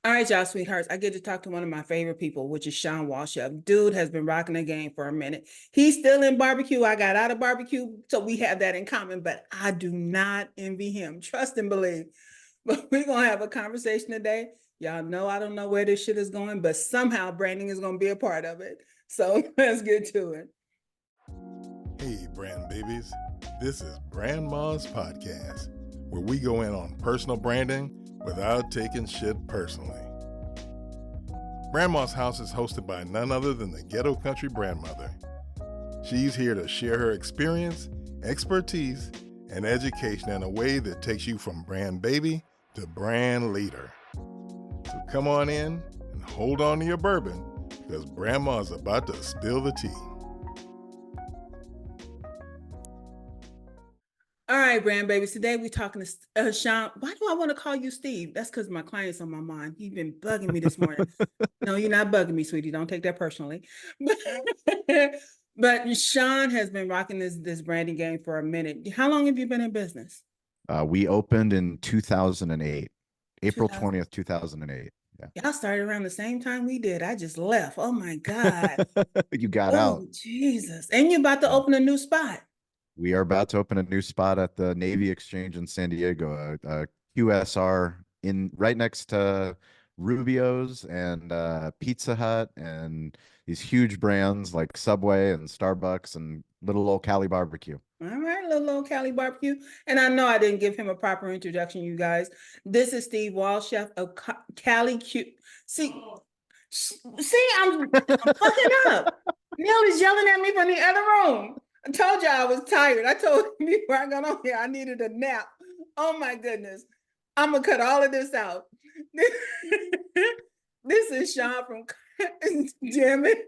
All right, y'all, sweethearts. I get to talk to one of my favorite people, which is Shawn Walchef. Dude has been rocking the game for a minute. He's still in barbecue. I got out of barbecue, so we have that in common, but I do not envy him. Trust and believe. But we're going to have a conversation today. Y'all know I don't know where this shit is going, but somehow branding is going to be a part of it. So let's get to it. Hey, brand babies. This is Brandma's podcast, where we go in on personal branding without taking shit personally. Brandma's house is hosted by none other than the Ghetto Country Brandmother. She's here to share her experience, expertise, and education in a way that takes you from brand baby to brand leader. So come on in and hold on to your bourbon, because Brandma's about to spill the tea. All right, brand babies. Today we're talking to Shawn. Why do I want to call you Steve? That's because my client's on my mind. He's been bugging me this morning. No, you're not bugging me, sweetie. Don't take that personally. But Shawn has been rocking this branding game for a minute. How long have you been in business? We opened in 2008, April 20th, 2008. Yeah. Y'all started around the same time we did. I just left. Oh my God. You got out. Oh, Jesus. And you're about to open a new spot. We are about to open a new spot at the Navy Exchange in San Diego, a QSR in right next to Rubio's and Pizza Hut and these huge brands like Subway and Starbucks and little old Cali barbecue. All right, little old Cali barbecue. And I know I didn't give him a proper introduction, you guys. This is Steve Walchef of Cali Q. See, I'm fucking up. Neil is yelling at me from the other room. I told you I was tired. I told him before I got on here I needed a nap. Oh my goodness. I'm gonna cut all of this out. This is Shawn from damn it.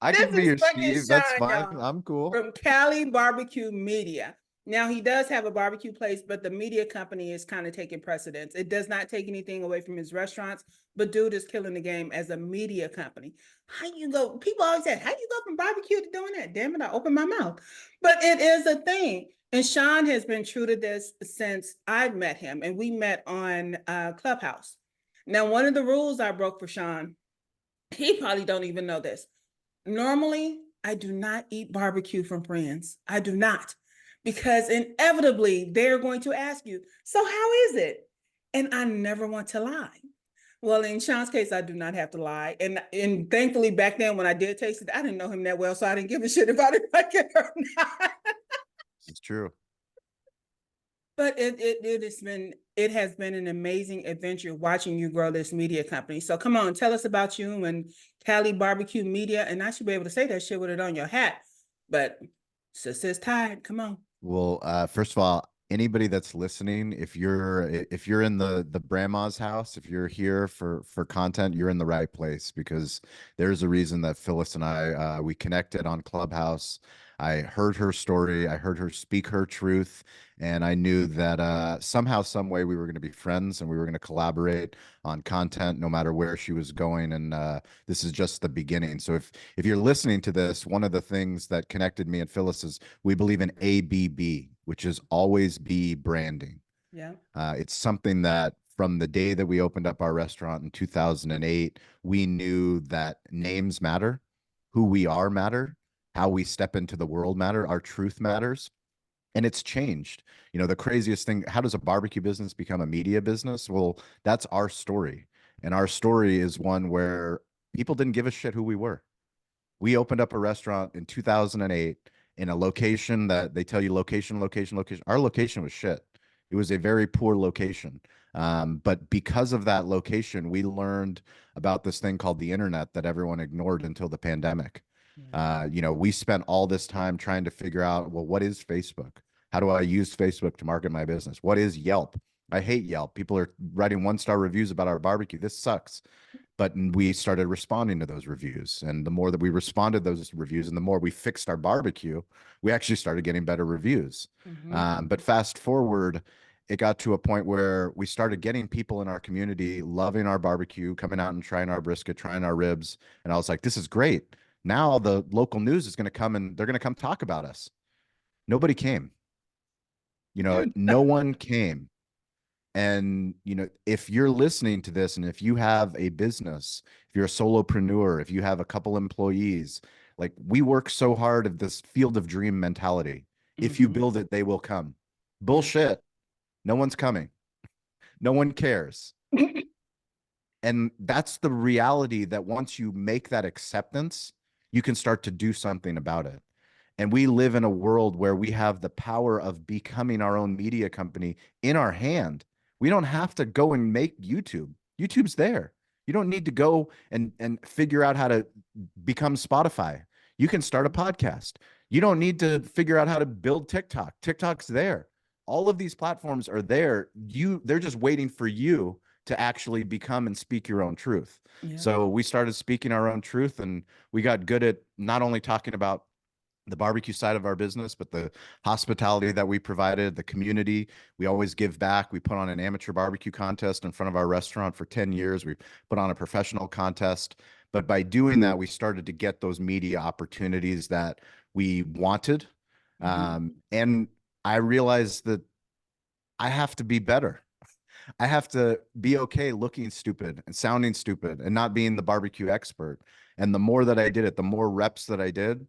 I can be your Steve. That's fine. I'm cool. From Cali Barbecue Media. Now, he does have a barbecue place, but the media company is kind of taking precedence. It does not take anything away from his restaurants, but dude is killing the game as a media company. How you go? People always say, how you go from barbecue to doing that? Damn it, I opened my mouth. But it is a thing. And Shawn has been true to this since I've met him, and we met on Clubhouse. Now, one of the rules I broke for Shawn, he probably don't even know this. Normally, I do not eat barbecue from friends. I do not. Because inevitably they're going to ask you, so how is it? And I never want to lie. Well, in Shawn's case, I do not have to lie. And thankfully back then when I did taste it, I didn't know him that well, so I didn't give a shit about it like it or not. It's true. But it has been an amazing adventure watching you grow this media company. So come on, tell us about you and Cali Barbecue Media. And I should be able to say that shit with it on your hat. But sister's tired. Come on. Well, first of all, anybody that's listening, if you're in the Brandma's house, if you're here for content, you're in the right place, because there's a reason that Phyllis and I we connected on Clubhouse. I heard her story, I heard her speak her truth, and I knew that somehow, some way, we were going to be friends and we were going to collaborate on content no matter where she was going. And this is just the beginning. So if you're listening to this, one of the things that connected me and Phyllis is we believe in ABB, which is always be branding. Yeah. It's something that from the day that we opened up our restaurant in 2008, we knew that names matter, who we are matter, how we step into the world matter, our truth matters. And it's changed. You know, the craziest thing, how does a barbecue business become a media business? Well, that's our story. And our story is one where people didn't give a shit who we were. We opened up a restaurant in 2008 in a location that they tell you location. Our location was shit. It was a very poor location. But because of that location, we learned about this thing called the internet that everyone ignored until the pandemic. You know, we spent all this time trying to figure out, well, what is Facebook? How do I use Facebook to market my business? What is Yelp? I hate Yelp. People are writing one-star reviews about our barbecue. This sucks. But we started responding to those reviews. And the more that we responded to those reviews and the more we fixed our barbecue, we actually started getting better reviews. But fast forward, it got to a point where we started getting people in our community loving our barbecue, coming out and trying our brisket, trying our ribs. And I was like, this is great. Now the local news is going to come and they're going to come talk about us. Nobody came. You know, no one came. And, you know, if you're listening to this and if you have a business, if you're a solopreneur, if you have a couple employees, like we work so hard at this field of dream mentality. If you Mhm. build it, they will come. Yeah. Bullshit. No one's coming. No one cares. And that's the reality that once you make that acceptance, you can start to do something about it. And we live in a world where we have the power of becoming our own media company in our hand. We don't have to go and make YouTube. YouTube's there. You don't need to go and figure out how to become Spotify. You can start a podcast. You don't need to figure out how to build TikTok. TikTok's there. All of these platforms are there. They're just waiting for you to actually become and speak your own truth. Yeah. So we started speaking our own truth, and we got good at not only talking about the barbecue side of our business, but the hospitality that we provided, the community. We always give back. We put on an amateur barbecue contest in front of our restaurant for 10 years. We put on a professional contest. But by doing that, we started to get those media opportunities that we wanted. Mhm. And I realized that I have to be better. I have to be okay looking stupid and sounding stupid and not being the barbecue expert. And the more that I did it, the more reps that I did,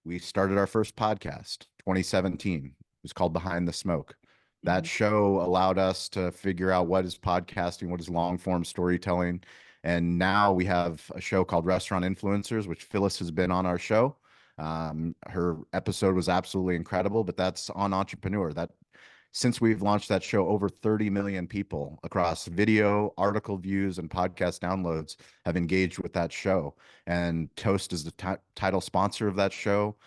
we started our first podcast 2017. It was called Behind the Smoke. That Mhm. show allowed us to figure out what is podcasting, what is long form storytelling. And now we have a show called Restaurant Influencers, which Phyllis has been on our show. Her episode was absolutely incredible, but that's on Entrepreneur. That since we've launched that show, over 30 million people across video, article views, and podcast downloads have engaged with that show. And Toast is the title sponsor of that show.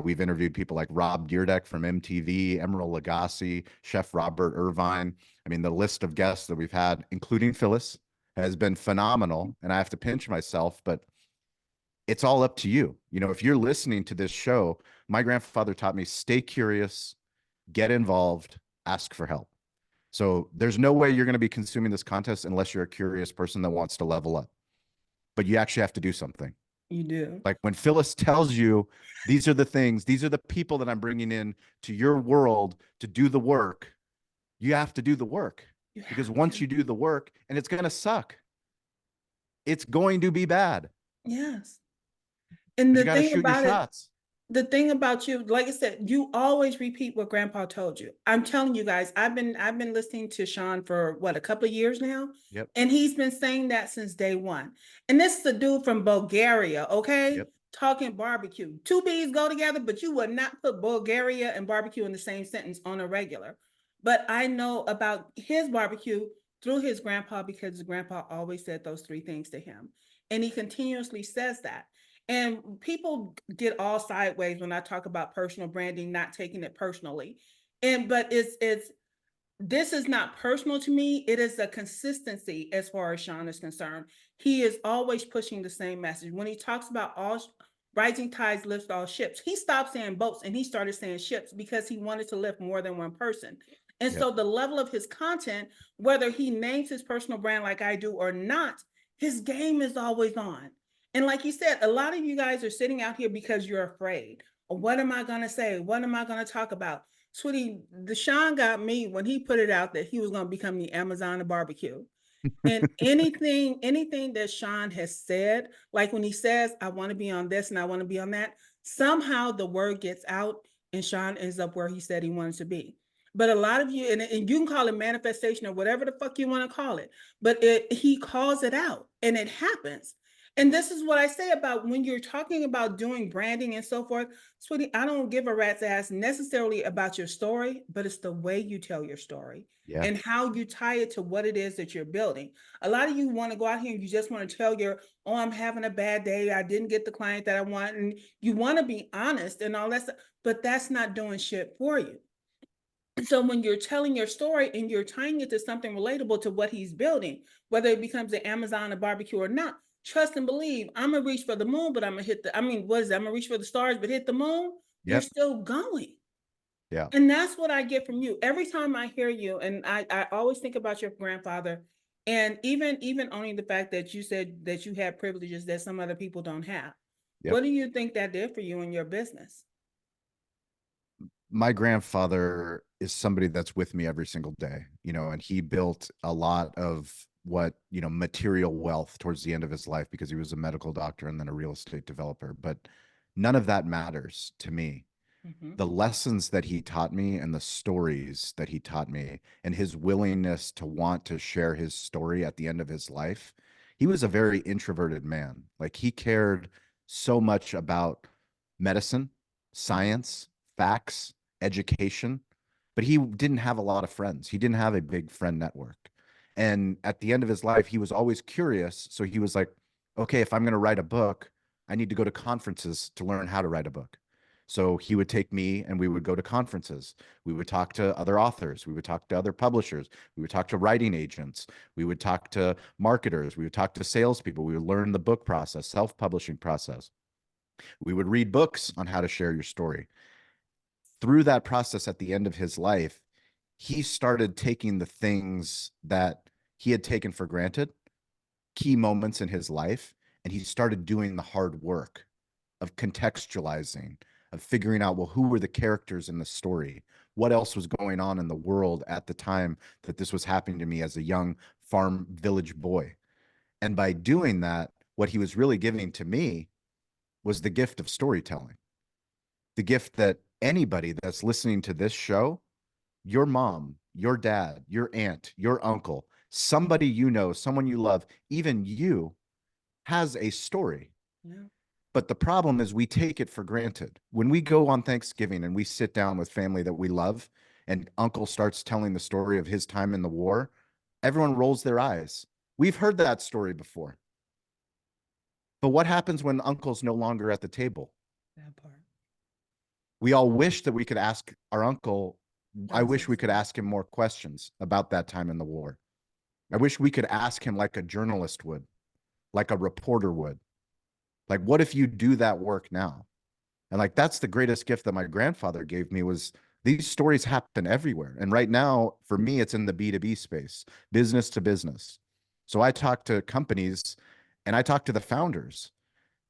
We've interviewed people like Rob Dyrdek from MTV, Emeril Lagasse, Chef Robert Irvine. I mean, the list of guests that we've had, including Phyllis, has been phenomenal. And I have to pinch myself, but it's all up to you. You know, if you're listening to this show, my grandfather taught me stay curious, get involved, ask for help. So there's no way you're going to be consuming this contest unless you're a curious person that wants to level up. But you actually have to do something. You do. Like when Phyllis tells you, these are the things, these are the people that I'm bringing in to your world to do the work, you have to do the work. You Because have once to. you do the work, and it's going to suck, it's going to be bad, Yes. And but you got to shoot your shots. the thing about you, like I said, you always repeat what Grandpa told you. I'm telling you guys, I've been listening to Shawn for what, a couple of years now, Yep. and he's been saying that since day one. And this is the dude from Bulgaria, okay? Yep. Talking barbecue. Two B's go together, but you would not put Bulgaria and barbecue in the same sentence on a regular. But I know about his barbecue through his grandpa because his grandpa always said those three things to him. And he continuously says that. And people get all sideways when I talk about personal branding, not taking it personally. And but it's this is not personal to me. It is a consistency as far as Shawn is concerned. He is always pushing the same message. When he talks about all rising tides lift all ships, he stopped saying boats and he started saying ships because he wanted to lift more than one person. And Yep. so the level of his content, whether he names his personal brand like I do or not, his game is always on. And like you said, a lot of you guys are sitting out here because you're afraid. What am I going to say? What am I going to talk about? Sweetie, Deshaun got me when he put it out that he was going to become the Amazon of barbecue. And anything that Shawn has said, like when he says, I want to be on this and I want to be on that, somehow the word gets out and Shawn ends up where he said he wanted to be. But a lot of you, and you can call it manifestation or whatever the fuck you want to call it, but he calls it out and it happens. And this is what I say about when you're talking about doing branding and so forth, sweetie, I don't give a rat's ass necessarily about your story, but it's the way you tell your story Yeah. and how you tie it to what it is that you're building. A lot of you want to go out here and you just want to tell oh, I'm having a bad day. I didn't get the client that I want. And you want to be honest and all that stuff, but that's not doing shit for you. So when you're telling your story and you're tying it to something relatable to what he's building, whether it becomes an Amazon or barbecue or not, trust and believe. I'm gonna reach for the moon, but I'm gonna hit the. I mean, what is that? I'm gonna reach for the stars, but hit the moon. You're Yep. still going, Yeah. and that's what I get from you every time I hear you. And I always think about your grandfather, and even owning the fact that you said that you had privileges that some other people don't have. Yep. What do you think that did for you in your business? My grandfather is somebody that's with me every single day, and he built a lot of what, material wealth towards the end of his life because he was a medical doctor and then a real estate developer. But none of that matters to me. Mhm. The lessons that he taught me and the stories that he taught me and his willingness to want to share his story at the end of his life. He was a very introverted man. Like, he cared so much about medicine, science, facts, education, but he didn't have a lot of friends. He didn't have a big friend network. And at the end of his life, he was always curious. So he was like, okay, if I'm going to write a book, I need to go to conferences to learn how to write a book. So he would take me and we would go to conferences. We would talk to other authors. We would talk to other publishers. We would talk to writing agents. We would talk to marketers. We would talk to salespeople. We would learn the book process, self-publishing process. We would read books on how to share your story. Through that process at the end of his life, he started taking the things that he had taken for granted, key moments in his life, and he started doing the hard work of contextualizing, of figuring out, well, who were the characters in the story? What else was going on in the world at the time that this was happening to me as a young farm village boy? And by doing that, what he was really giving to me was the gift of storytelling, the gift that anybody that's listening to this show, your mom, your dad, your aunt, your uncle, somebody you know, someone you love, even you, has a story. Yeah. But the problem is we take it for granted. When we go on Thanksgiving and we sit down with family that we love and uncle starts telling the story of his time in the war, everyone rolls their eyes. We've heard that story before. But what happens when uncle's no longer at the table? That part. We all wish that we could ask our uncle. I wish we could Thousands. ask him more questions about that time in the war. I wish we could ask him like a journalist would, like a reporter would. Like, what if you do that work now? And like, that's the greatest gift that my grandfather gave me, was these stories happen everywhere. And right now, for me, it's in the B2B space, business to business. So I talk to companies and I talk to the founders.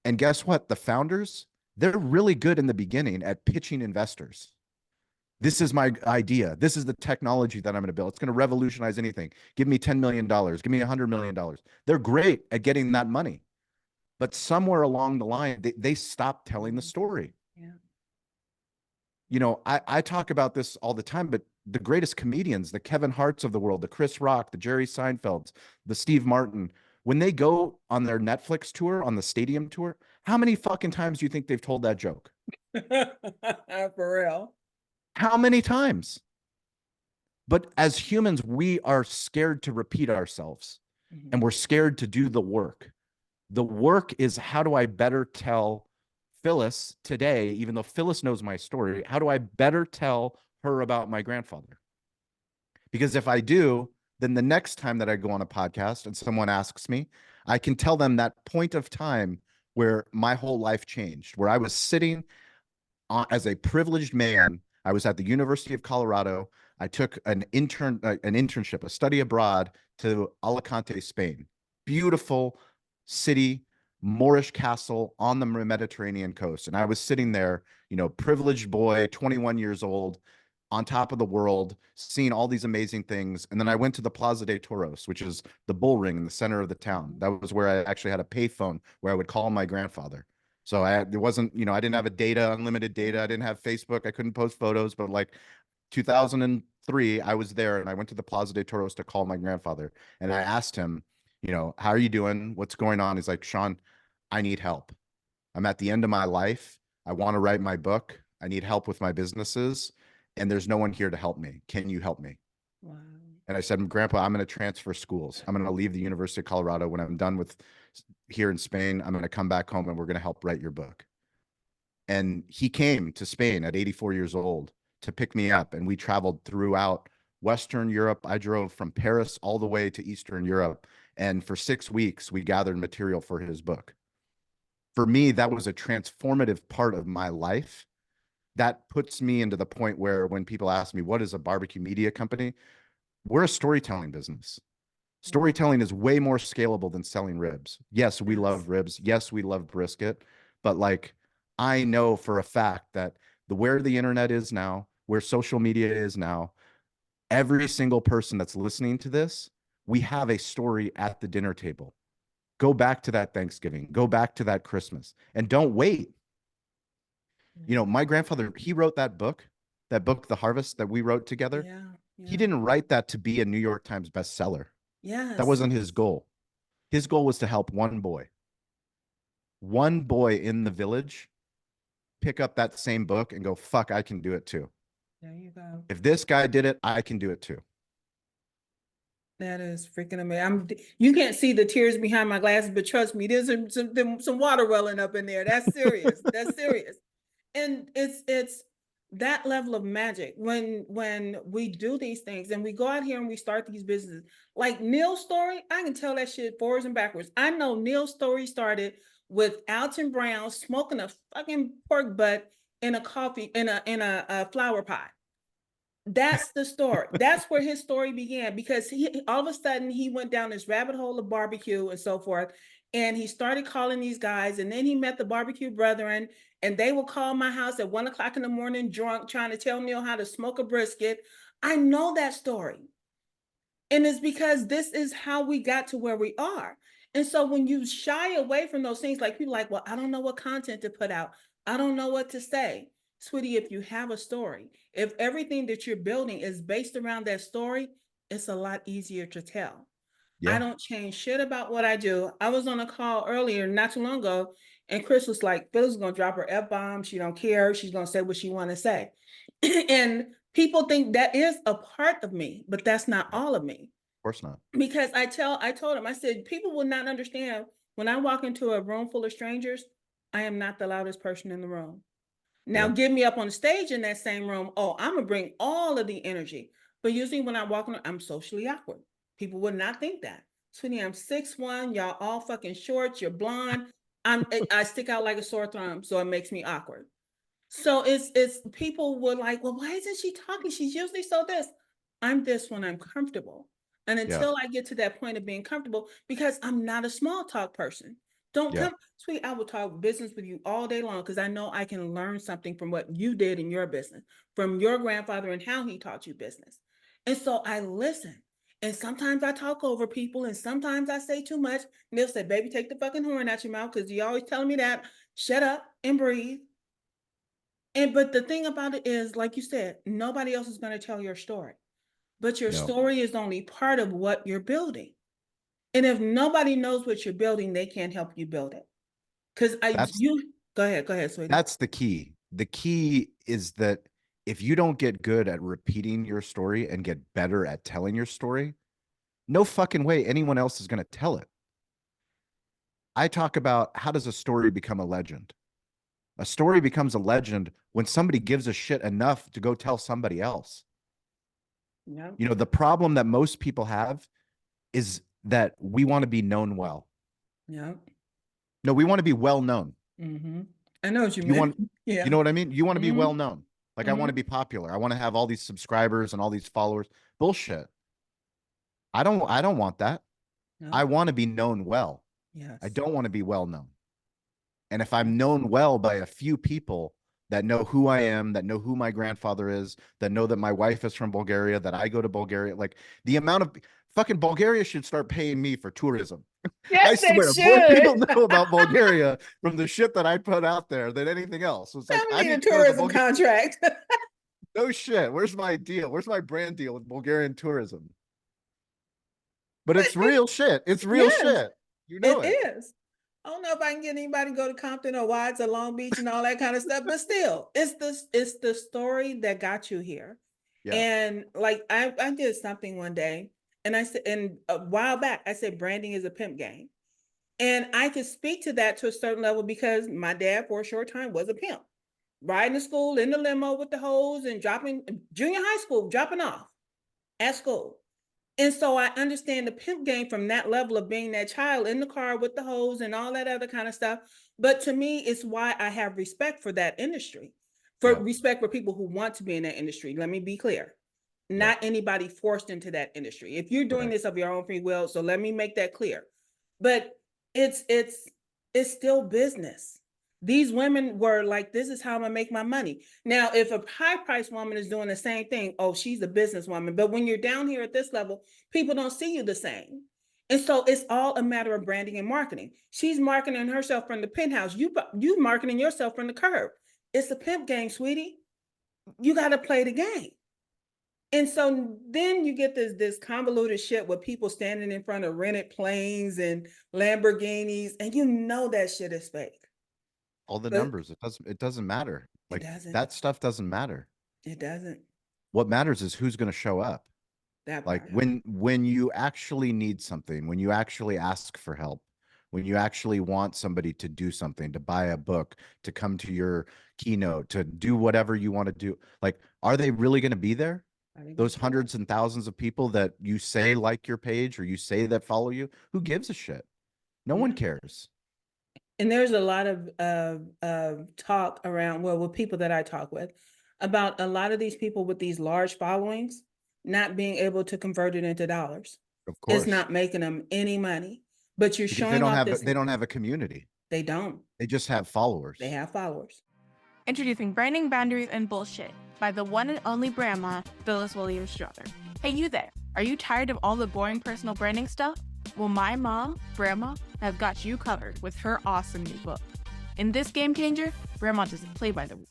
And guess what? The founders, they're really good in the beginning at pitching investors. This is my idea. This is the technology that I'm going to build. It's going to revolutionize anything. Give me $10 million. Give me $100 million. They're great at getting that money. But somewhere along the line, they stopped telling the story. Yeah. I talk about this all the time, but the greatest comedians, the Kevin Harts of the world, the Chris Rock, the Jerry Seinfelds, the Steve Martin, when they go on their Netflix tour, on the stadium tour, how many fucking times do you think they've told that joke? For real. How many times? But as humans, we are scared to repeat ourselves and we're scared to do the work. The work is, how do I better tell Phyllis today, even though Phyllis knows my story, how do I better tell her about my grandfather? Because if I do, then the next time that I go on a podcast and someone asks me, I can tell them that point of time where my whole life changed, where I was sitting as a privileged man. I was at the University of Colorado. I took an internship, a study abroad, to Alicante, Spain. Beautiful city, Moorish castle on the Mediterranean coast. And I was sitting there, privileged boy, 21 years old, on top of the world, seeing all these amazing things. And then I went to the Plaza de Toros, which is the bull ring in the center of the town. That was where I actually had a payphone where I would call my grandfather. So there wasn't, I didn't have unlimited data. I didn't have Facebook. I couldn't post photos, but like 2003, I was there and I went to the Plaza de Toros to call my grandfather. And I asked him, how are you doing? What's going on? He's like, Shawn, I need help. I'm at the end of my life. I want to write my book. I need help with my businesses. And there's no one here to help me. Can you help me? Wow. And I said, Grandpa, I'm going to transfer schools. I'm going to leave the University of Colorado. When I'm done with here in Spain, I'm going to come back home and we're going to help write your book. And he came to Spain at 84 years old to pick me up. And we traveled throughout Western Europe. I drove from Paris all the way to Eastern Europe. And for 6 weeks, we gathered material for his book. For me, that was a transformative part of my life. That puts me into the point where when people ask me, what is a barbecue media company? We're a storytelling business. Storytelling is way more scalable than selling ribs. Yes, we love ribs. Yes, we love brisket. But like, I know for a fact that where the internet is now, where social media is now, every single person that's listening to this, we have a story at the dinner table. Go back to that Thanksgiving, go back to that Christmas, and don't wait. You know, my grandfather, he wrote that book, The Harvest, that we wrote together. Yeah. He Yeah. didn't write that to be a New York Times bestseller. Yes. That wasn't his goal. His goal was to help one boy in the village pick up that same book and go, fuck, I can do it too. There you go. If this guy did it, I can do it too. That is freaking amazing. You can't see the tears behind my glasses, but trust me, there's some water welling up in there. That's serious. That's serious. And it's that level of magic when we do these things and we go out here and we start these businesses. Like Neil's story, I can tell that shit forwards and backwards. I know Neil's story started with Alton Brown smoking a fucking pork butt in a coffee in a flower pot. That's the story. That's where his story began, because he all of a sudden he went down this rabbit hole of barbecue and so forth. And he started calling these guys, and then he met the barbecue brethren, and they would call my house at 1 o'clock in the morning, drunk, trying to tell Neil how to smoke a brisket. I know that story. And it's because this is how we got to where we are. And so when you shy away from those things, like people like, well, I don't know what content to put out. I don't know what to say. Sweetie, if you have a story, if everything that you're building is based around that story, it's a lot easier to tell. Yeah. I don't change shit about what I do. I was on a call earlier, not too long ago, and Chris was like, Phyllis is going to drop her F-bomb. She don't care. She's going to say what she want to say. And people think that is a part of me, but that's not all of me. Of course not. Because I told him, I said, people will not understand when I walk into a room full of strangers, I am not the loudest person in the room. Now, get me up on the stage in that same room. Oh, I'm going to bring all of the energy. But usually when I walk in, I'm socially awkward. People would not think that. Sweetie, I'm 6'1", y'all all fucking short, you're blonde. I stick out like a sore thumb, so it makes me awkward. So it's people were like, well, why isn't she talking? She's usually so this. I'm this when I'm comfortable. And until I get to that point of being comfortable, because I'm not a small talk person. Don't come, sweetie, I will talk business with you all day long because I know I can learn something from what you did in your business, from your grandfather and how he taught you business. And so I listen. And sometimes I talk over people, and sometimes I say too much. And they'll say, baby, take the fucking horn out your mouth because you're always telling me that. Shut up and breathe. But the thing about it is, like you said, nobody else is going to tell your story. But your story is only part of what you're building. And if nobody knows what you're building, they can't help you build it. Because go ahead, sweetie. That's the key. The key is that if you don't get good at repeating your story and get better at telling your story, no fucking way anyone else is going to tell it. I talk about, how does a story become a legend? A story becomes a legend when somebody gives a shit enough to go tell somebody else. Yep. You know, the problem that most people have is that we want to be known well. Yep. No, we want to be well known. Mm-hmm. I know what you mean. You know what I mean? You want to be Mm-hmm. well known. Like, I want to be popular. I want to have all these subscribers and all these followers. Bullshit. I don't want that. No. I want to be known well. Yes. I don't want to be well known. And if I'm known well by a few people that know who I am, that know who my grandfather is, that know that my wife is from Bulgaria, that I go to Bulgaria, like, the amount of fucking Bulgaria should start paying me for tourism. Yes, I swear, they more should. people know about Bulgaria from the shit that I put out there than anything else. It's like, I need a tourism contract. No shit. Where's my deal? Where's my brand deal with Bulgarian tourism? But it's real shit. It's real shit. You know it. It is. I don't know if I can get anybody to go to Compton or Watts or Long Beach and all that kind of stuff, but still, it's the story that got you here. Yeah. And like I did something one day, and I said, and a while back, I said branding is a pimp game. And I could speak to that to a certain level because my dad for a short time was a pimp. Riding to school in the limo with the hose and dropping junior high school, dropping off at school. And so I understand the pimp game from that level of being that child in the car with the hose and all that other kind of stuff. But to me, it's why I have respect for that industry, respect for people who want to be in that industry. Let me be clear. Not anybody forced into that industry. If you're doing this of your own free will, so let me make that clear. But it's still business. These women were like, this is how I'm gonna make my money. Now, if a high price woman is doing the same thing, oh, she's a businesswoman. But when you're down here at this level, people don't see you the same. And so it's all a matter of branding and marketing. She's marketing herself from the penthouse. You marketing yourself from the curb. It's a pimp game, sweetie. You got to play the game. And so then you get this convoluted shit with people standing in front of rented planes and Lamborghinis, and you know that shit is fake. All the But numbers, it doesn't matter. it Like doesn't. that stuff doesn't matter. It doesn't. What matters is who's going to show up. That Like part. when you actually need something, when you actually ask for help, when you actually want somebody to do something, to buy a book, to come to your keynote, to do whatever you want to do, like, are they really going to be there? Those hundreds and thousands of people that you say like your page or you say that follow you, who gives a shit? No one cares. And there's a lot of talk around, well, with people that I talk with, about a lot of these people with these large followings not being able to convert it into dollars. Of course. It's not making them any money. But you're Because showing off this. they don't have a community. They don't. They just have followers. They have followers. Introducing Branding Boundaries and Bullshit by the one and only Brandma, Phyllis Williams-Strother. Hey, you there. Are you tired of all the boring personal branding stuff? Well, my mom, Brandma, has got you covered with her awesome new book. In this game changer, Brandma doesn't play by the rules.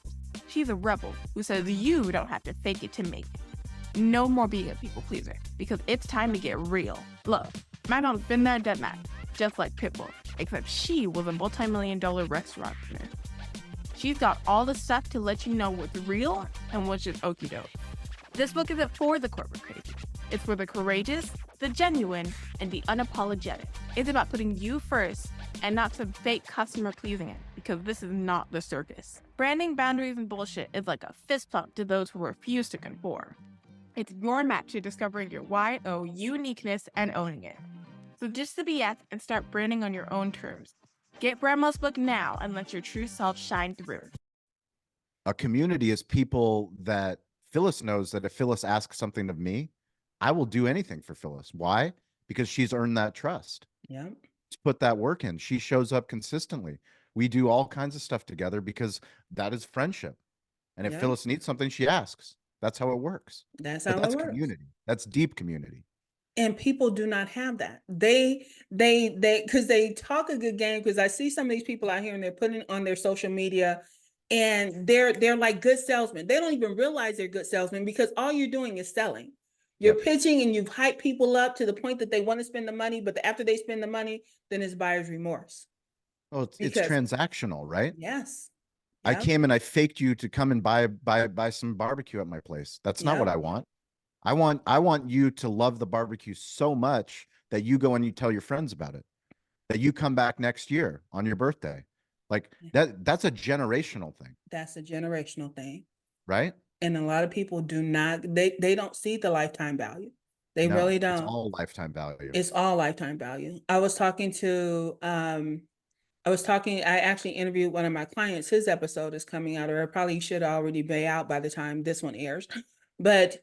She's a rebel who says you don't have to fake it to make it. No more being a people pleaser, because it's time to get real. Look, my mom's been there, done that, just like Pitbull, except she was a multi-million-dollar restaurant owner. She's got all the stuff to let you know what's real and what's just okie doke. This book isn't for the corporate crazy. It's for the courageous, the genuine, and the unapologetic. It's about putting you first and not some fake customer pleasing it, because this is not the circus. Branding Boundaries and Bullshit is like a fist pump to those who refuse to conform. It's your map to discovering your YO uniqueness and owning it. So just to BS and start branding on your own terms. Get Brandma's book now and let your true self shine through. A community is people that Phyllis knows that if Phyllis asks something of me, I will do anything for Phyllis. Why? Because she's earned that trust. Yeah. She's put that work in. She shows up consistently. We do all kinds of stuff together because that is friendship. And if Phyllis needs something, she asks. That's how it works. That's how it works. Community. That's deep community. And people do not have that. They because they talk a good game, because I see some of these people out here and they're putting on their social media and they're like good salesmen. They don't even realize they're good salesmen, because all you're doing is selling. You're pitching and you've hyped people up to the point that they want to spend the money, but after they spend the money, then it's buyer's remorse. Oh, it's transactional, right? Yes. I came and I faked you to come and buy some barbecue at my place. That's not what I want. I want you to love the barbecue so much that you go and you tell your friends about it, that you come back next year on your birthday. Like that's a generational thing. That's a generational thing. Right? And a lot of people do not, they don't see the lifetime value. They really don't. It's all lifetime value. It's all lifetime value. I actually interviewed one of my clients. His episode is coming out, or it probably should already be out by the time this one airs. But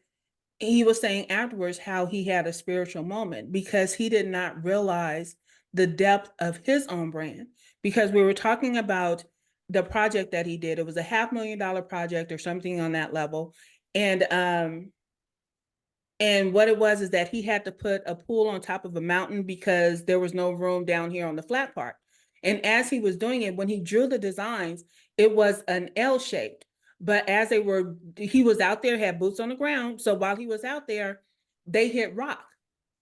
he was saying afterwards how he had a spiritual moment because he did not realize the depth of his own brand. Because we were talking about the project that he did. It was a $500,000 project or something on that level. And what it was is that he had to put a pool on top of a mountain because there was no room down here on the flat part. And as he was doing it, when he drew the designs, it was an L-shaped. But as he was out there, had boots on the ground. So while he was out there, they hit rock.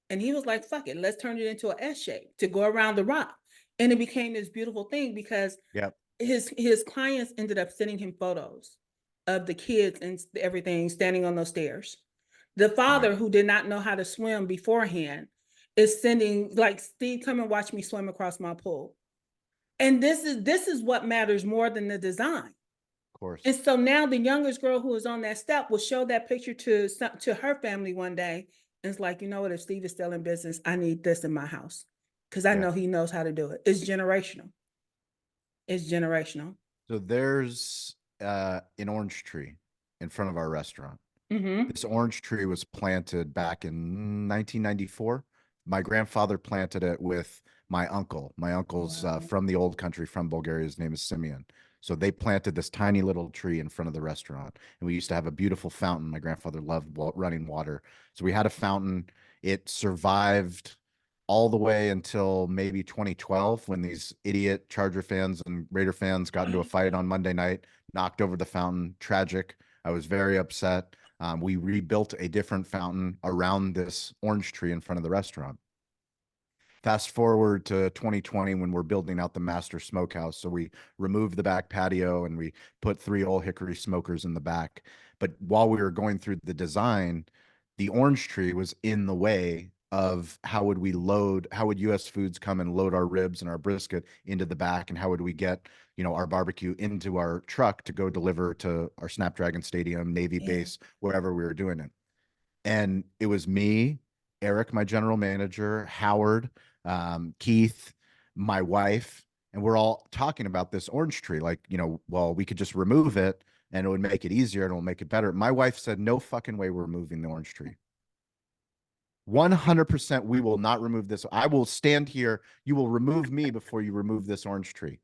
And he was like, fuck it, let's turn it into an S shape to go around the rock. And it became this beautiful thing because his clients ended up sending him photos of the kids and everything standing on those stairs. The father, who did not know how to swim beforehand, is sending, like, Steve, come and watch me swim across my pool. And this is what matters more than the design. Of course. And so now the youngest girl who is on that step will show that picture to her family one day. And it's like, you know what, if Steve is still in business, I need this in my house. Because I know he knows how to do it. It's generational. It's generational. So there's an orange tree in front of our restaurant. This orange tree was planted back in 1994. My grandfather planted it with my uncle. My uncle's Wow. from the old country, from Bulgaria. His name is Simeon. So they planted this tiny little tree in front of the restaurant. And we used to have a beautiful fountain. My grandfather loved running water. So we had a fountain. It survived all the way until maybe 2012 when these idiot Charger fans and Raider fans got into a fight on Monday night, knocked over the fountain. Tragic. I was very upset. We rebuilt a different fountain around this orange tree in front of the restaurant. Fast forward to 2020 when we're building out the master smokehouse. So we removed the back patio and we put 3 old hickory smokers in the back. But while we were going through the design, the orange tree was in the way of how would US Foods come and load our ribs and our brisket into the back, and how would we get, our barbecue into our truck to go deliver to our Snapdragon Stadium, Navy Yeah. base, wherever we were doing it. And it was me, Eric, my general manager, Howard, Keith, my wife, and we're all talking about this orange tree. Like, well, we could just remove it and it would make it easier and it'll make it better. My wife said, no fucking way we're removing the orange tree. 100% we will not remove this. I will stand here. You will remove me before you remove this orange tree.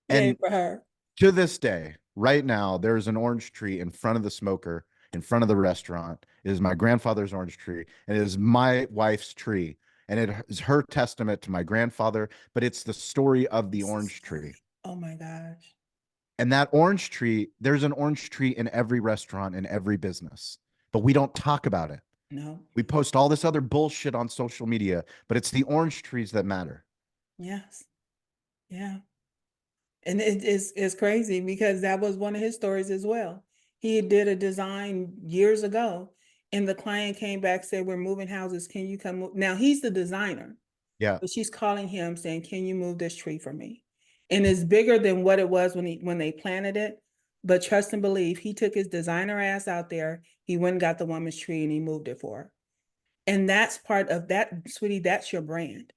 Yay And for her. to this day, right now, there's an orange tree in front of the smoker, in front of the restaurant. It is my grandfather's orange tree, and it is my wife's tree. And it is her testament to my grandfather, but it's the story of the orange tree. Oh my gosh. And that orange tree, there's an orange tree in every restaurant, in every business, but we don't talk about it. No. We post all this other bullshit on social media, but it's the orange trees that matter. Yes. Yeah. And it's crazy because that was one of his stories as well. He did a design years ago, and the client came back, said, "We're moving houses. Can you come move?" Now he's the designer, Yeah. but she's calling him saying, "Can you move this tree for me?" And it's bigger than what it was when they planted it. But trust and believe, he took his designer ass out there. He went and got the woman's tree and he moved it for her. And that's part of that, sweetie. That's your brand.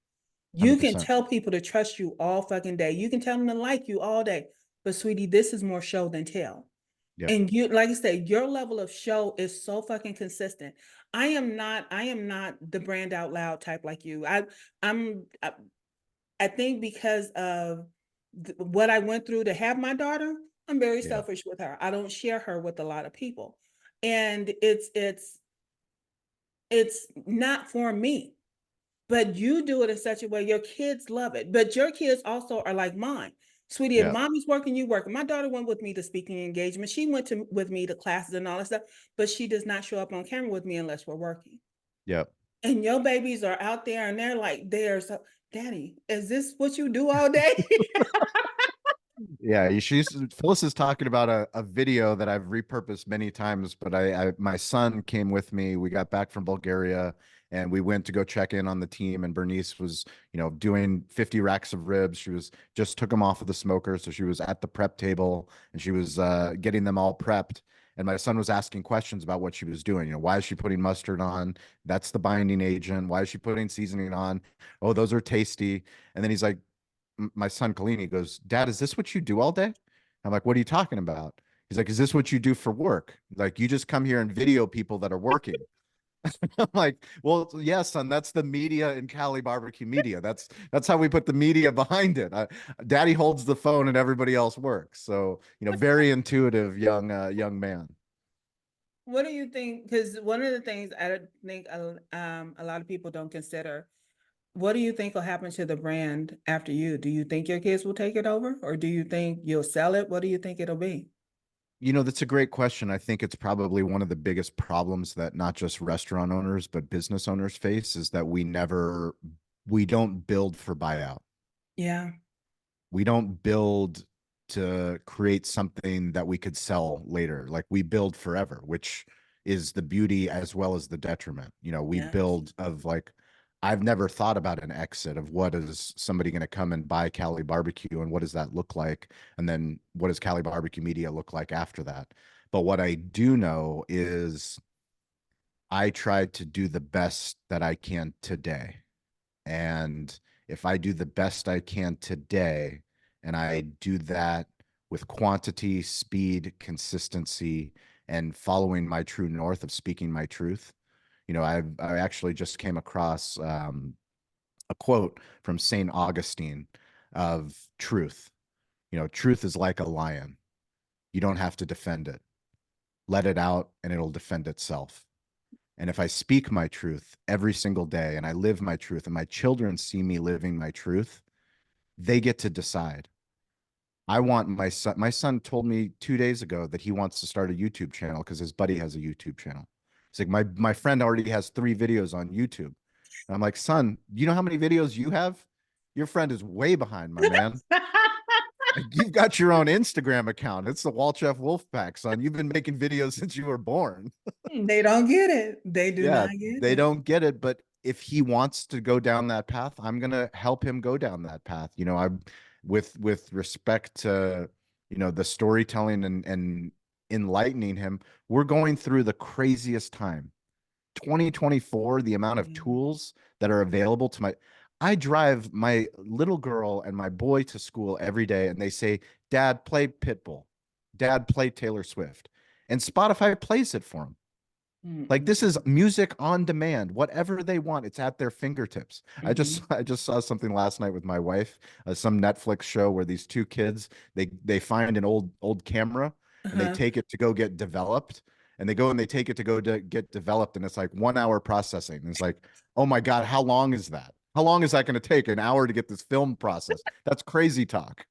You can 100%. tell people to trust you all fucking day. You can tell them to like you all day. But sweetie, this is more show than tell. Yep. And you, like I said, your level of show is so fucking consistent. I am not the brand out loud type like you. I think because of what I went through to have my daughter, I'm very Yeah. selfish with her. I don't share her with a lot of people. And it's not for me. But you do it in such a way your kids love it. But your kids also are like mine. Sweetie, if Yeah. mommy's working, you working. My daughter went with me to speaking engagement. She went with me to classes and all that stuff, but she does not show up on camera with me unless we're working. Yep. And your babies are out there and they're like, so, Daddy, is this what you do all day? Yeah, Phyllis is talking about a video that I've repurposed many times, but my son came with me. We got back from Bulgaria and we went to go check in on the team, and Bernice was, doing 50 racks of ribs. She just took them off of the smoker. So she was at the prep table and she was getting them all prepped. And my son was asking questions about what she was doing. Why is she putting mustard on? That's the binding agent. Why is she putting seasoning on? Oh, those are tasty. And then he's like, my son Kalini goes, Dad, is this what you do all day? I'm like, what are you talking about? He's like, is this what you do for work? Like, you just come here and video people that are working. I'm like, well, yeah, son, that's the media in Cali barbecue media. That's how we put the media behind it. Daddy holds the phone and everybody else works. So, very intuitive young man. What do you think? Because one of the things I think a lot of people don't consider, what do you think will happen to the brand after you? Do you think your kids will take it over, or do you think you'll sell it? What do you think it'll be? That's a great question. I think it's probably one of the biggest problems that not just restaurant owners, but business owners face is that we don't build for buyout. Yeah. We don't build to create something that we could sell later. Like, we build forever, which is the beauty as well as the detriment. We Yes. build of like, I've never thought about an exit of what is somebody going to come and buy Cali barbecue and what does that look like? And then what does Cali barbecue media look like after that? But what I do know is I tried to do the best that I can today. And if I do the best I can today, and I do that with quantity, speed, consistency, and following my true north of speaking my truth, I actually just came across a quote from Saint Augustine of truth. Truth is like a lion. You don't have to defend it. Let it out and it'll defend itself. And if I speak my truth every single day and I live my truth and my children see me living my truth, they get to decide. I want my son told me 2 days ago that he wants to start a YouTube channel because his buddy has a YouTube channel. He's like, my friend already has 3 videos on YouTube. And I'm like, son, you know how many videos you have? Your friend is way behind, my man. Like, you've got your own Instagram account. It's the Walchef Wolfpack, son. You've been making videos since you were born. They don't get it. They do Yeah, not get they it. don't get it. But if he wants to go down that path, I'm gonna help him go down that path. I'm with respect to, the storytelling and enlightening him. We're going through the craziest time. 2024, the amount of Yeah. tools that are available to I drive my little girl and my boy to school every day, and they say, Dad, play Pitbull. Dad, play Taylor Swift. And Spotify plays it for them. Like, this is music on demand. Whatever they want, it's at their fingertips. I just saw something last night with my wife, some Netflix show where these two kids, they find an old camera and they take it to go get developed. And they go and they take it to go to get developed, and it's like 1 hour processing. And it's like, oh my God, how long is that? How long is that going to take? An hour to get this film processed? That's crazy talk.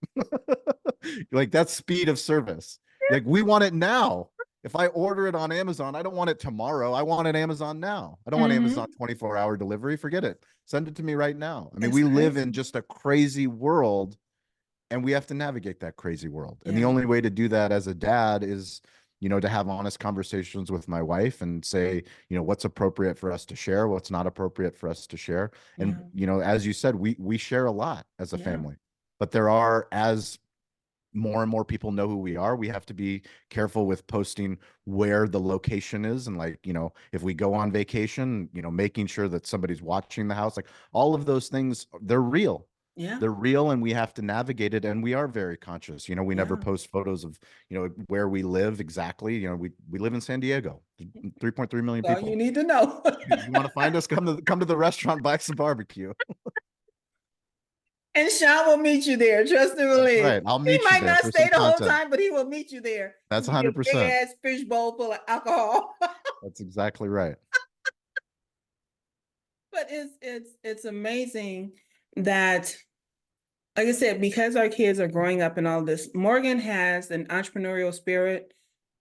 Like, that's speed of service. Like, we want it now. If I order it on Amazon, I don't want it tomorrow. I want it Amazon now. I don't want Amazon 24-hour delivery. Forget it. Send it to me right now. I mean, we live in just a crazy world, and we have to navigate that crazy world. And the only way to do that as a dad is, to have honest conversations with my wife and say, what's appropriate for us to share, what's not appropriate for us to share. And, as you said, we share a lot as a family, but there are, as more and more people know who we are, we have to be careful with posting where the location is. And, like, if we go on vacation, making sure that somebody's watching the house, like, all of those things, they're real. Yeah. They're real, and we have to navigate it. And we are very conscious. We never post photos of, where we live exactly. We live in San Diego, 3.3 million All people. you need to know. You want to find us? Come to the restaurant, buy some barbecue. And Shawn will meet you there. Trust and believe. Right. I'll meet He you might there not for stay some the whole content. time, but he will meet you there. That's Big 100%. ass fish bowl full of alcohol. That's exactly right. But it's amazing that, like I said, because our kids are growing up in all this, Morgan has an entrepreneurial spirit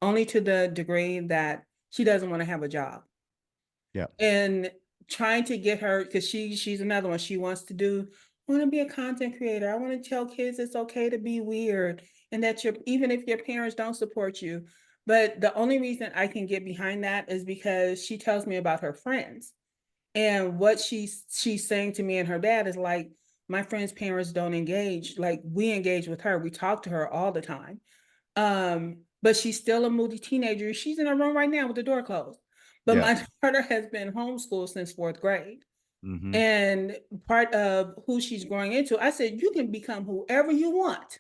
only to the degree that she doesn't want to have a job. Yeah. And trying to get her, because she's another one, she wants to do, I want to be a content creator. I want to tell kids it's okay to be weird, and that even if your parents don't support you. But the only reason I can get behind that is because she tells me about her friends. And what she's saying to me and her dad is like, my friends' parents don't engage. Like, we engage with her. We talk to her all the time. But she's still a moody teenager. She's in her room right now with the door closed. But my daughter has been homeschooled since 4th grade. And part of who she's growing into, I said, you can become whoever you want.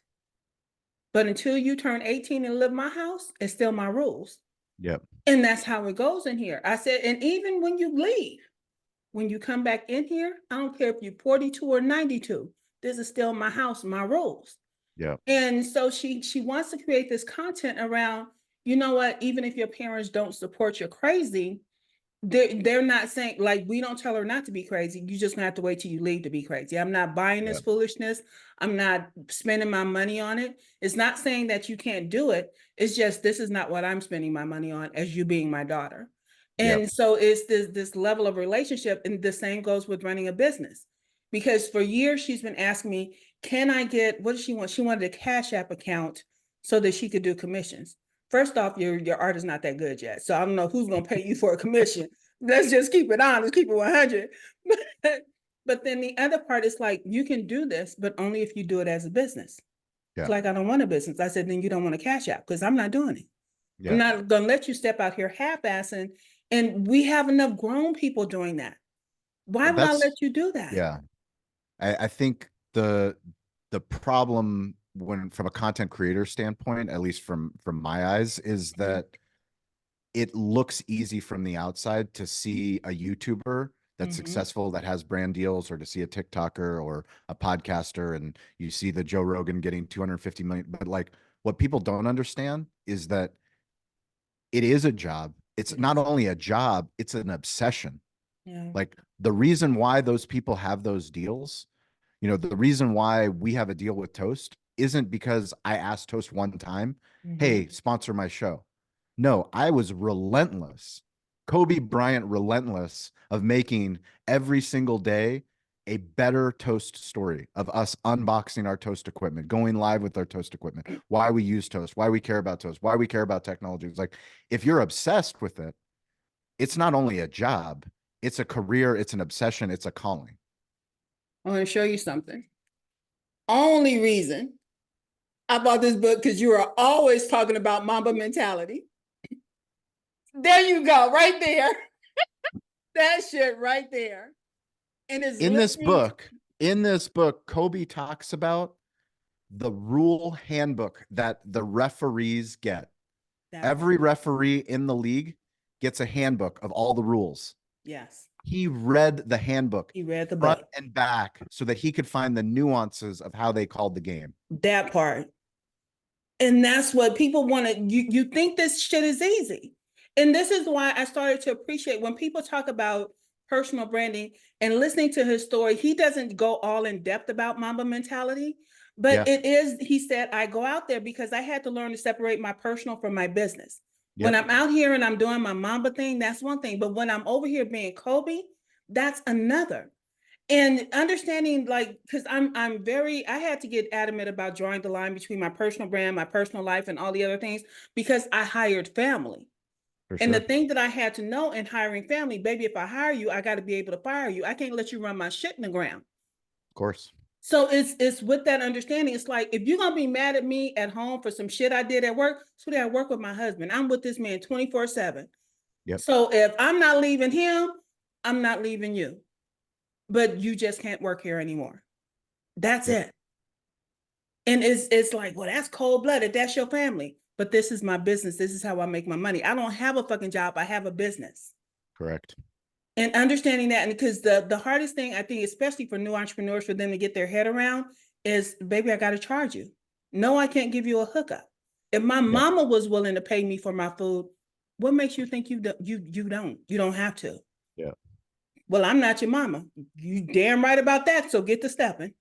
But until you turn 18 and live my house, it's still my rules. Yep. And that's how it goes in here. I said, and even when you leave, when you come back in here, I don't care if you're 42 or 92, this is still my house, my rules. Yeah. And so she wants to create this content around, you know what, even if your parents don't support your crazy, they're not saying, like, we don't tell her not to be crazy. You just gonna have to wait till you leave to be crazy. I'm not buying this foolishness. I'm not spending my money on it. It's not saying that you can't do it. It's just, this is not what I'm spending my money on as you being my daughter. And so it's this level of relationship. And the same goes with running a business. Because for years she's been asking me, can I get, what does she want? She wanted a Cash App account so that she could do commissions. First off, your art is not that good yet. So I don't know who's going to pay you for a commission. Let's just keep it honest, keep it 100. But then the other part is like, you can do this, but only if you do it as a business. It's like, I don't want a business. I said, then you don't want a Cash App, because I'm not doing it. I'm not going to let you step out here half-assing. And we have enough grown people doing that. Why would I let you do that? Yeah. I think the problem, when from a content creator standpoint, at least from my eyes, is that it looks easy from the outside to see a YouTuber that's Mhm. successful, that has brand deals, or to see a TikToker or a podcaster, and you see the Joe Rogan getting 250 million. But like, what people don't understand is that it is a job. It's not only a job, it's an obsession. Yeah. Like, the reason why those people have those deals, you know, the reason why we have a deal with Toast isn't because I asked Toast one time, hey, sponsor my show. No, I was relentless. Kobe Bryant relentless of making every single day a better Toast story of us unboxing our Toast equipment, going live with our Toast equipment, why we use Toast, why we care about Toast, why we care about technology. It's like, if you're obsessed with it, it's not only a job, it's a career, it's an obsession, it's a calling. I want to show you something. Only reason I bought this book because you are always talking about Mamba mentality. There you go, right there. That shit right there. And it's In this listening. book, Kobe talks about the rule handbook that the referees get. That Every part. referee in the league gets a handbook of all the rules. Yes. He read the handbook He read the front book. and back so that he could find the nuances of how they called the game. That part. And that's what people want to, you think this shit is easy. And this is why I started to appreciate when people talk about personal branding and listening to his story, he doesn't go all in depth about Mamba mentality, but it is, he said, I go out there because I had to learn to separate my personal from my business. When I'm out here and I'm doing my Mamba thing, that's one thing. But when I'm over here being Kobe, that's another. And understanding, like, because I'm very, I had to get adamant about drawing the line between my personal brand, my personal life, and all the other things, because I hired family. And the thing that I had to know in hiring family, baby, if I hire you, I got to be able to fire you. I can't let you run my shit in the ground. Of course. So it's with that understanding. It's like, if you're gonna be mad at me at home for some shit I did at work, so that I work with my husband. I'm with this man 24/7. Yep. So if I'm not leaving him, I'm not leaving you. But you just can't work here anymore. That's it. And it's like, well, that's cold-blooded. That's your family. But this is my business. This is how I make my money. I don't have a fucking job. I have a business. Correct. And understanding that, and because the hardest thing, I think, especially for new entrepreneurs, for them to get their head around is, baby, I got to charge you. No, I can't give you a hookup. If my mama was willing to pay me for my food, what makes you think you don't? You don't have to. Yeah. Well, I'm not your mama. You damn right about that. So get to stepping.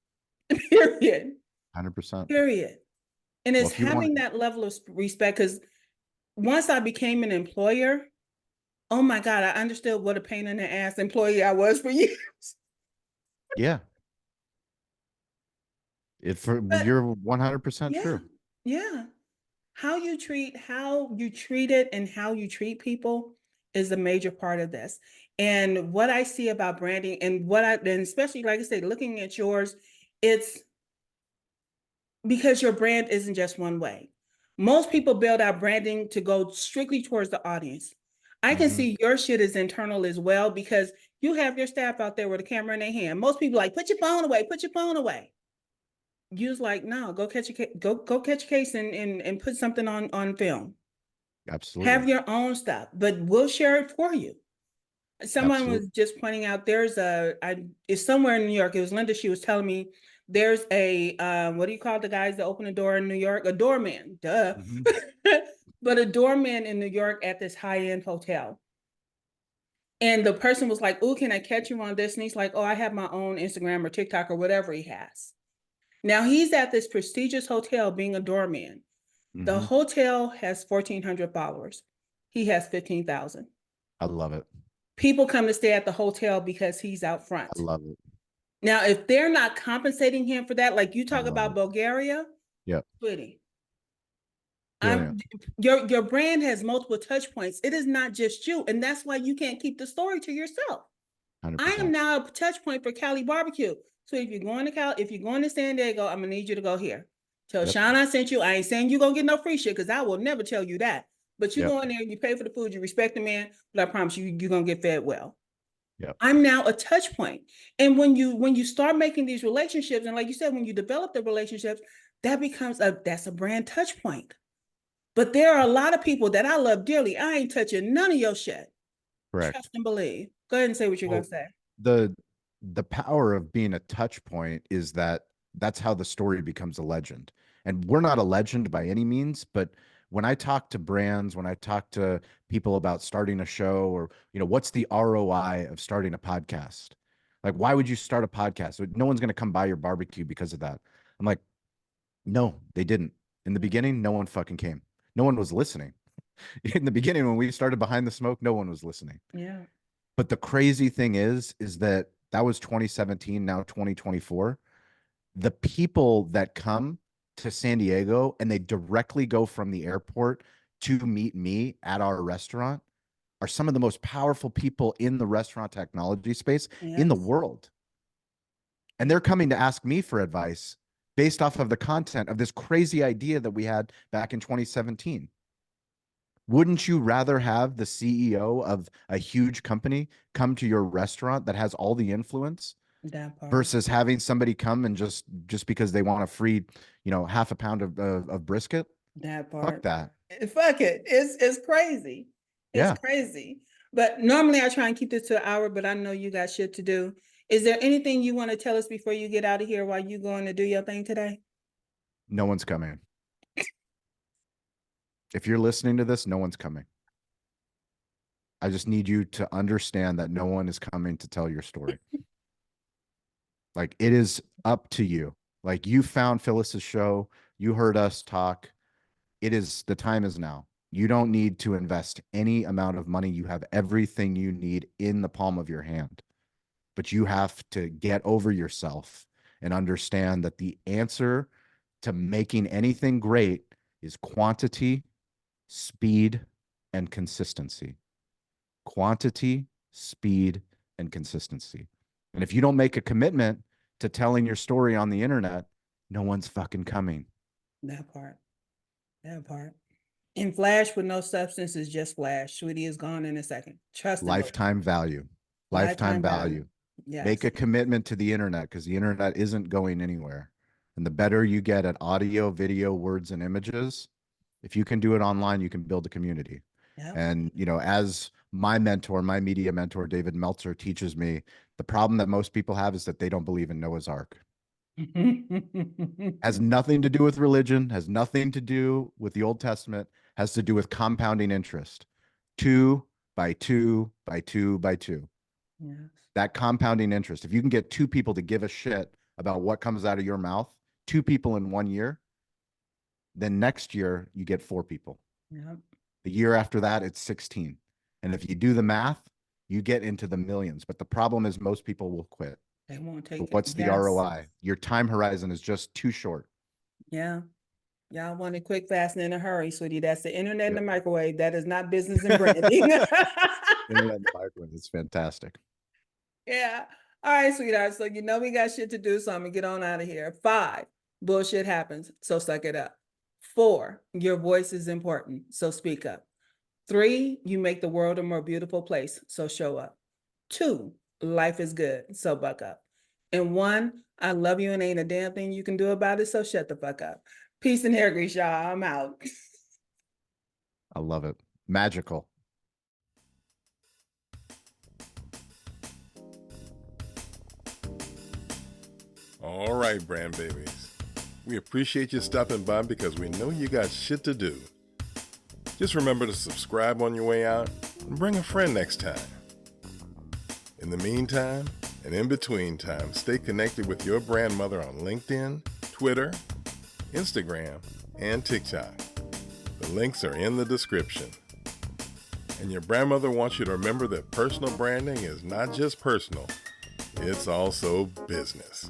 Period. 100%. Period. And it's Well, if you having want- that level of respect, because once I became an employer, oh my God, I understood what a pain in the ass employee I was for years. Yeah. You're 100% true. Yeah. How you treat it and how you treat people is a major part of this. And what I see about branding, and especially, like I said, looking at yours, it's because your brand isn't just one way. Most people build out branding to go strictly towards the audience. I can see your shit is internal as well, because you have your staff out there with a camera in their hand. Most people like, put your phone away, put your phone away. You's like, no, go catch a case and put something on film. Absolutely. Have your own stuff, but we'll share it for you. Someone was just pointing out, it's somewhere in New York. It was Linda. She was telling me there's a, what do you call the guys that open the door in New York? A doorman, duh. But a doorman in New York at this high-end hotel. And the person was like, oh, can I catch you on this? And he's like, oh, I have my own Instagram or TikTok or whatever he has. Now he's at this prestigious hotel being a doorman. The hotel has 1,400 followers. He has 15,000. I love it. People come to stay at the hotel because he's out front. I love it. Now, if they're not compensating him for that, like you talk about Bulgaria, sweetie, your brand has multiple touch points. It is not just you. And that's why you can't keep the story to yourself. 100%. I am now a touch point for Cali barbecue. So if you're going to Cali, if you're going to San Diego, I'm gonna need you to go here. Tell Shawn I sent you. I ain't saying you're gonna get no free shit, because I will never tell you that. But you go in there and you pay for the food, you respect the man, but I promise you, you're gonna get fed well. I'm now a touch point. And when you start making these relationships, and like you said, when you develop the relationships, that becomes that's a brand touch point. But there are a lot of people that I love dearly. I ain't touching none of your shit. Correct. Trust and believe. Go ahead and say what you're Well, gonna say. The power of being a touch point is that's how the story becomes a legend. And we're not a legend by any means, but when I talk to brands, when I talk to people about starting a show, or what's the ROI of starting a podcast? Like, why would you start a podcast? No one's going to come by your barbecue because of that. I'm like, no, they didn't. In the beginning, no one fucking came. No one was listening. In the beginning, when we started Behind the Smoke, no one was listening. Yeah. But the crazy thing is that was 2017, now 2024. The people that come to San Diego and they directly go from the airport to meet me at our restaurant are some of the most powerful people in the restaurant technology space in the Yes. world. And they're coming to ask me for advice based off of the content of this crazy idea that we had back in 2017. Wouldn't you rather have the CEO of a huge company come to your restaurant that has all the influence That part. versus having somebody come and just because they want a free, half a pound of brisket? That Fuck part. that. Fuck it. It's crazy. It's Yeah. crazy. But normally I try and keep this to an hour, but I know you got shit to do. Is there anything you want to tell us before you get out of here while you going to do your thing today? No one's coming. If you're listening to this, no one's coming. I just need you to understand that no one is coming to tell your story. Like, it is up to you. Like, you found Phyllis's show. You heard us talk. The time is now. You don't need to invest any amount of money. You have everything you need in the palm of your hand. But you have to get over yourself and understand that the answer to making anything great is quantity, speed, and consistency. Quantity, speed, and consistency. And if you don't make a commitment to telling your story on the internet, no one's fucking coming. That part. That part. In flash with no substance is just flash. Sweetie is gone in a second. Trust and believe. Lifetime value. Lifetime value. Yes. Make a commitment to the internet, because the internet isn't going anywhere. And the better you get at audio, video, words, and images, if you can do it online, you can build a community. Yep. And, as my mentor, my media mentor, David Meltzer, teaches me, the problem that most people have is that they don't believe in Noah's Ark. Has nothing to do with religion, has nothing to do with the Old Testament, has to do with compounding interest. 2 by 2 by 2 by 2. Yes. That compounding interest. If you can get 2 people to give a shit about what comes out of your mouth, 2 people in 1 year, then next year you get 4 people. Yep. The year after that, it's 16. And if you do the math, you get into the millions. But the problem is most people will quit. They won't take But it. what's the Yes. ROI? Your time horizon is just too short. Yeah. Y'all want it quick, fast, and in a hurry, sweetie. That's the internet and the Yep. microwave. That is not business and branding. Internet and microwave is fantastic. Yeah. All right, sweetheart. So we got shit to do, so I'm gonna get on out of here. 5, bullshit happens, so suck it up. 4, your voice is important, so speak up. 3, you make the world a more beautiful place, so show up. 2, life is good, so buck up. And 1, I love you and ain't a damn thing you can do about it, so shut the fuck up. Peace and hair grease, y'all. I'm out. I love it. Magical. All right, brand babies. We appreciate you stopping by because we know you got shit to do. Just remember to subscribe on your way out and bring a friend next time. In the meantime, and in between time, stay connected with your Brandmother on LinkedIn, Twitter, Instagram, and TikTok. The links are in the description. And your Brandmother wants you to remember that personal branding is not just personal, it's also business.